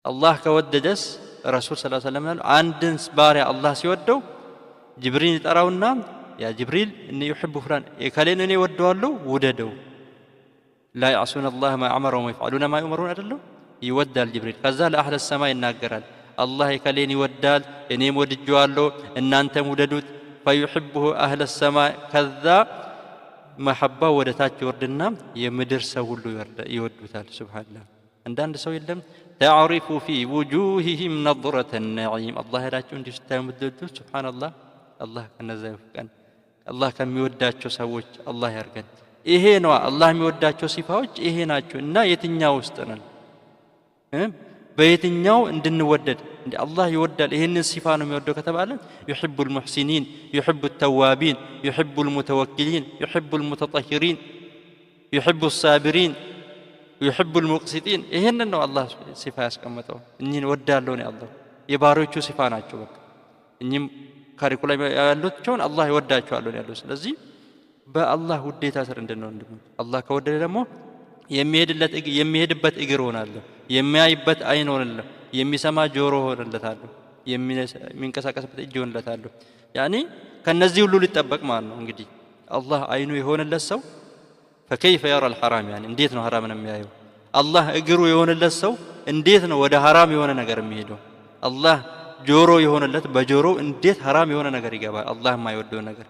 الله كوددس رسول صلى الله عليه وسلم عندن بارع الله سيودو جبريل يطراونا يا جبريل اني يحب فلان يكالين اني ودوالو وددو لا يعصون الله ما امرهم ويفعلون ما يؤمرون አይደለም ይወዳል ጅብሪል ከዛ ለአህለ ሰማይ ይናገራል አላህ የከሌን ይወዳል እኔም ወድጄዋለሁ እናንተም ውደዱት فيحبه اهل السماء كذا محبه ወደታች ይወርድና የምድር ሰው ሁሉ ይወዱታል ሱብሃንአላህ አንዳንድ ሰው የለም تعرف في وجوههم نظرة النعيم الله ያላችሁ እንዲህ ስታዩ ምትወዱት ሱብሃንአላህ አላህ ከነዛ ይፍቀን አላህ ከሚወዳቸው ሰዎች አላህ ያርገን ይሄ ነው አላህ የሚወዳቸው ሲፋዎች ይሄ ናቸው እና የትኛው ውስጥ ነን በየትኛው እንድንወደድ እንደ አላህ ይወዳል ይሄንን ሲፋ ነው የሚወደው ከተባለ يحب المحسنين يحب التوابين يحب المتوكلين يحب المتطهرين يحب الصابرين يحب المقسطين ይሄንን ነው አላህ ሲፋ ያስቀመጠው እኚህን ወዳለው ነው አላህ የባሮቹ ሲፋ ናቸው በቃ እኚህም ካሪኩለም ያሉትቸውን አላህ ይወዳቸዋል ነው ያለው ስለዚህ በአላህ ውዴታ ስር እንድንሆን አላህ ከወደደ ደግሞ የሚሄድበት እግር ሆናለሁ የሚያይበት አይን ሆናለሁ የሚሰማ ጆሮ ሆናለታለሁ የሚንቀሳቀስበት እጅ ሆናለታለሁ ያኒ ከነዚህ ሁሉ ሊጠበቅ ማለት ነው እንግዲህ አላህ አይኑ የሆነለት ሰው فكيف يرى الحرام يعني እንዴት ነው ሐራምን የሚያየው አላህ እግሩ የሆነለት ሰው እንዴት ነው ወደ ሐራም የሆነ ነገር የሚሄደው አላህ ጆሮ የሆነለት በጆሮ እንዴት ሐራም የሆነ ነገር ይገባል አላህ የማይወደው ነገር